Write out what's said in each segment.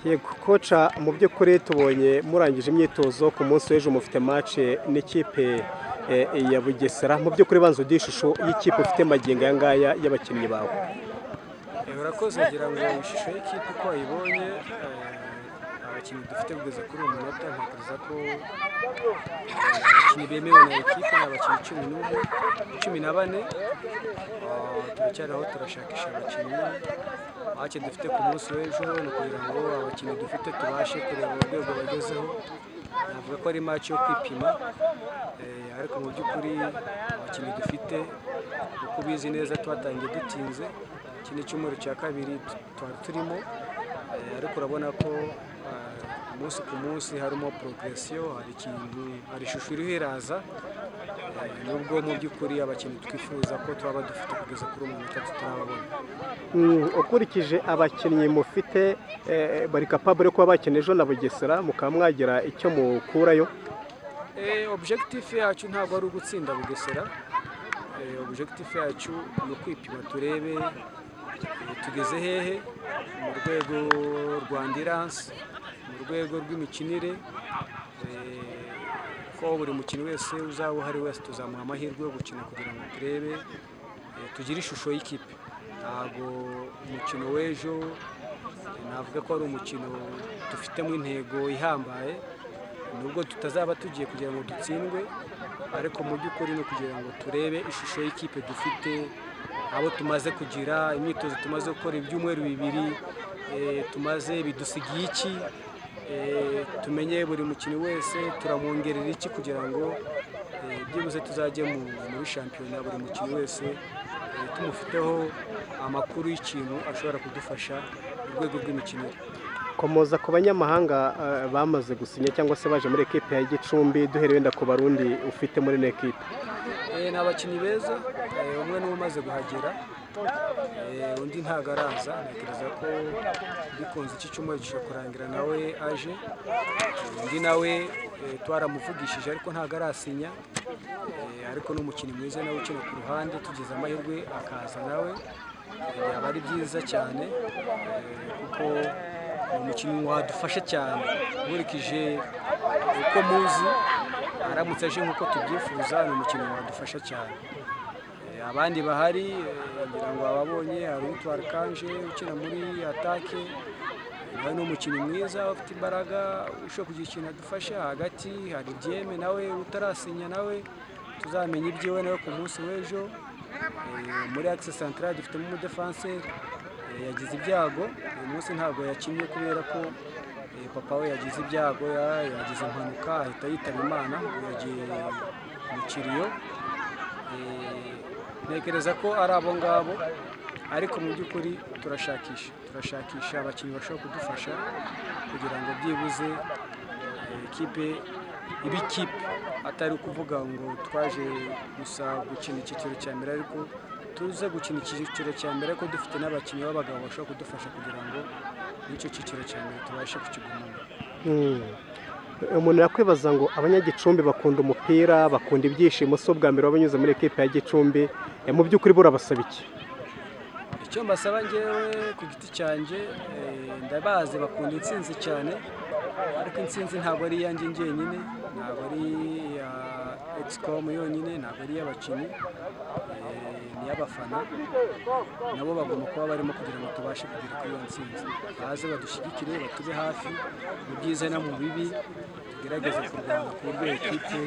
Yego koca mu by'ukuri tubonye murangije imyitozo ku munsi w'ejo mufite match n'ikipe ya Bugesera mu by'ukuri banzo ishusho y'ikipe ufite magingo aya ngaya y'abakinnyi bawe. Urakoze ngira ngo ishusho y'ikipe uko ayibonye abakinnyi dufite kugeza kuri uyu munota ntekereza ko abakinnyi bemewe na ekipe ni abakinnyi 14 turacyariho turashakisha abakinnyi ake dufite ku munsi w'ejo no kugira ngo abakinnyi dufite tubashe kureba urwego bagezeho. Navuga ko ari match yo kwipima ariko mu by'ukuri abakinnyi dufite uko bizi neza twatangiye dutinze ikindi cyumweru cya kabiri twari turimo ariko urabona ko umunsi ku munsi harimo progression, hari ishusho iriho iraza nubwo mu by'ukuri abakinnyi twifuza ko twaba dufite kugeza kuri uyu munota tutarababona. Ukurikije abakinnyi mufite bari capable kuba bakina ejo na Bugesera mukaba mwagira icyo mukurayo? Objectif yacu ntabwo ari ugutsinda Bugesera, objectif yacu ni ukwipima turebe tugeze hehe mu rwego rwa endurance, mu rwego rw'imikinire, ko buri mukinnyi wese uzaba uhari wese tuzamuha amahirwe yo gukina kugira ngo turebe tugire ishusho y'ikipe. Ntabwo umukino w'ejo navuga ko ari umukino dufitemo intego ihambaye, nubwo tutazaba tugiye kugira ngo dutsindwe ariko mu by'ukuri no kugira ngo turebe ishusho y'ikipe dufite, abo tumaze kugira imyitozo tumaze gukora ibyumweru bibiri tumaze bidusigiye iki, tumenye buri mukinnyi wese turamwongerera iki kugira ngo byibuze tuzajye muri shampiyona buri mukinnyi wese tumufiteho amakuru y'ikintu ashobora kudufasha mu rwego rw'imikinire. Komoza ku banyamahanga bamaze gusinya cyangwa se baje muri ekipe ya Gicumbi, duhereye wenda ku barundi ufite muri ekipe. Ni abakinnyi beza, umwe niwe umaze kuhagera undi ntago araza. Ntekereza ko bikunze iki cyumweru gishobora kurangira nawe aje, undi nawe twaramuvugishije ariko ntago arasinya, ariko n'umukinnyi mwiza nawe ukina ku ruhande tugize amahirwe akaza nawe yaba ari byiza cyane kuko umukinnyi wadufasha cyane nkurikije uko muzi, aramutse aje nk'uko tubyifuza ni umukinnyi wadufasha cyane. Abandi bahari ngira ngo ababonye hari utwara Kanje ukina muri atake, nawe ni umukinnyi mwiza ufite imbaraga ushobora kugira ikintu adufasha. Hagati hari Dieme nawe utarasinya nawe tuzamenya ibyiwe nawe ku munsi w'ejo. Muri axe central dufitemo umudefanseri yagize ibyago uyu munsi ntabwo yakinnye kubera ko papa we yagize ibyago, yagize impanuka ahita yitaba Imana, yagiye mu kiriyo. Ntekereza ko ari abo ngabo ariko mu by'ukuri turashakisha abakinnyi bashobora kudufasha kugira ngo byibuze ikipe ibe ikipe, atari ukuvuga ngo twaje gusa gukina icyiciro cya mbere ariko tuze gukina icyiciro cya mbere ariko dufite n'abakinnyi b'abagabo bashobora kudufasha kugira ngo n'icyo cyiciro cya mbere tubashe kukigumana. Umuntu yakwibaza ngo abanyagicumbi bakunda umupira, bakunda ibyishimo, so bwa mbere wabanyuze muri ekipe ya Gicumbi, mu by'ukuri burabasaba iki? Icyo mbasaba njyewe ku giti cyanjye ndabazi bakunda intsinzi cyane, ariko intsinzi ntabwo ari iyanjye njyenyine, ntabwo ari iya Excom yonyine, ntabwo ari iy'abakinnyi, ni iy'abafana. Nabo bagomba kuba barimo kugira ngo tubashe kugera kuri iyo ntsinzi, baze badushyigikire batube hafi mu byiza no mu bibi, tugerageze kurwana ku buryo ekipe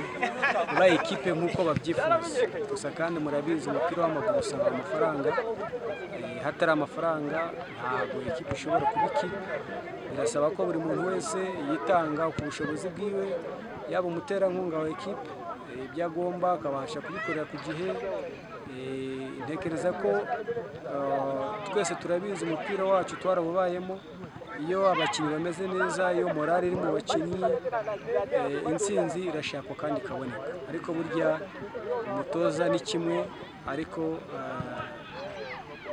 iba ekipe nk'uko babyifuza. Gusa kandi murabizi umupira w'amaguru usaba amafaranga, hatari amafaranga ntabwo ekipe ishobora kuba ikipe. Birasaba ko buri muntu wese yitanga ku bushobozi bwiwe, yaba umuterankunga wa ekipe ibyo agomba akabasha kubikorera ku gihe. Ntekereza ko twese turabizi umupira wacu twarabubayemo, iyo abakinnyi bameze neza, iyo morale iri mu bakinnyi, intsinzi irashakwa kandi ikaboneka. Ariko burya umutoza ni kimwe, ariko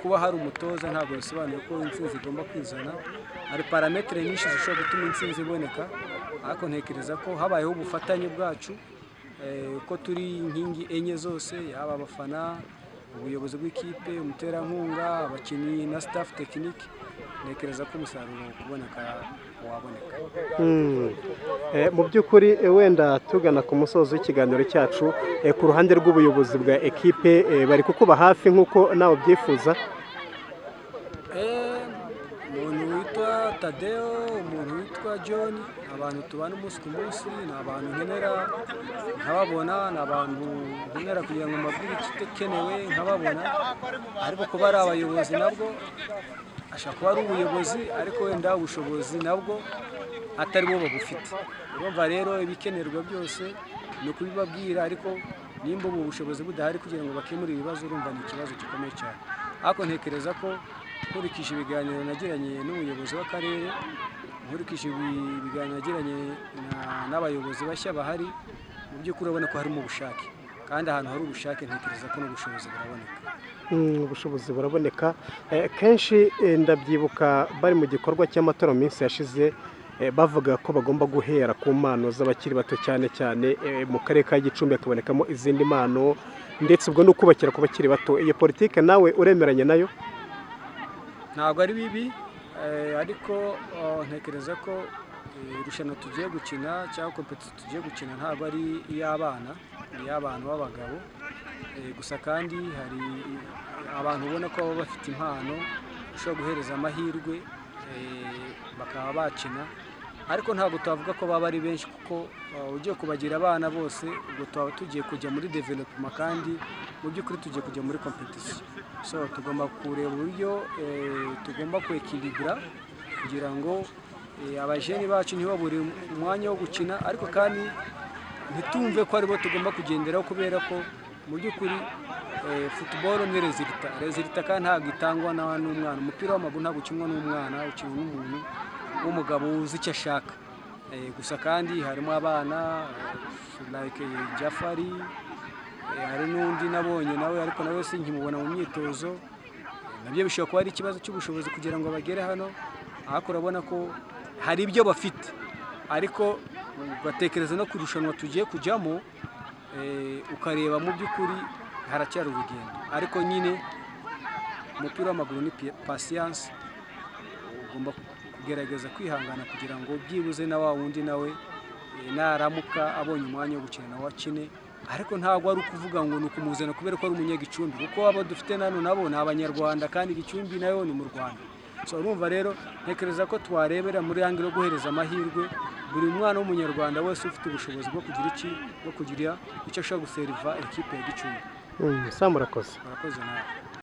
kuba hari umutoza ntabwo bisobanuye ko intsinzi igomba kwizana. Hari parametere nyinshi zishobora gutuma intsinzi iboneka, ariko ntekereza ko habayeho ubufatanye bwacu, ko turi inkingi enye zose, yaba abafana, ubuyobozi bw'ikipe, umuterankunga, abakinnyi na staff tekinike. ntekereza ko umusaruro kuboneka waboneka. Mu by'ukuri wenda tugana ku musozo w'ikiganiro cyacu, ku ruhande rw'ubuyobozi bwa ekipe bari kukuba hafi nk'uko nawe ubyifuza? Umuntu witwa Tadeo, umuntu witwa John, abantu tubana umunsi ku munsi, ni abantu nkenera nkababona, ni abantu nkenera kugira ngo mbabwire ikikenewe nkababona, ariko kuba ari abayobozi nabwo ashaka kuba ari ubuyobozi, ariko wenda ubushobozi nabwo atari bo babufite. Urumva rero ibikenerwa byose ni ukubibabwira, ariko nimba ubu bushobozi budahari kugira ngo bakemure ibibazo, urumva ni ikibazo gikomeye cyane. Ariko ntekereza ko nkurikije ibiganiro nagiranye n'umuyobozi w'akarere, nkurikije ibiganiro nagiranye n'abayobozi bashya bahari, mu by'ukuri urabona ko harimo ubushake, kandi ahantu hari ubushake ntekereza ko n'ubushobozi buraboneka. Ubushobozi buraboneka. Kenshi ndabyibuka bari mu gikorwa cy'amatora mu minsi yashize, bavuga ko bagomba guhera ku mpano z'abakiri bato, cyane cyane mu karere ka Gicumbi hakabonekamo izindi mpano, ndetse ubwo no kubakira ku bakiri bato. Iyo politike nawe uremeranya nayo? Ntabwo ari bibi, ariko ntekereza ko irushanwa tugiye gukina cyangwa kompetisiyo tugiye gukina ntabwo ari iy'abana, ni iy'abantu b'abagabo gusa, kandi hari abantu ubona ko baba bafite impano ushobora guhereza amahirwe bakaba bakina, ariko ntabwo twavuga ko baba ari benshi, kuko ugiye kubagira abana bose ubwo twaba tugiye kujya muri development, kandi mu by'ukuri tugiye kujya muri kompetisiyo. So tugomba kureba uburyo tugomba kwekilibura kugira ngo abajeni bacu ntibabure umwanya wo gukina, ariko kandi ntitumve ko aribo tugomba kugenderaho, kubera ko mu by'ukuri football ni resulta kandi ntabwo itangwa n'umwana. Umupira w'amaguru ntabwo ukinwa n'umwana, ukinwa n'umuntu w'umugabo uzi icyo ashaka. Gusa kandi harimo abana like Jafari, hari n'undi nabonye nawe, ariko nawe sinkimubona mu myitozo. Nabyo bishobora kuba ari ikibazo cy'ubushobozi kugira ngo bagere hano, ariko urabona ko hari ibyo bafite, ariko ugatekereza no kurushanwa tugiye kujyamo, ukareba mu by'ukuri haracyari urugendo. Ariko nyine umupira w'amaguru ni patience, ugomba kugerageza kwihangana kugira ngo byibuze na wa wundi nawe naramuka abonye umwanya wo gukina nawe akine, ariko ntabwo ari ukuvuga ngo ni ukumuzana kubera ko ari umunyagicumbi, kuko abo dufite nabo ni abanyarwanda, kandi Gicumbi nayo ni mu Rwanda. So urumva rero ntekereza ko twarebera muri angle yo guhereza amahirwe buri mwana w'umunyarwanda wese ufite ubushobozi bwo kugira icyo ashobora guseriva ekipe ya Gicumbi. Murakoze. Murakoze nawe.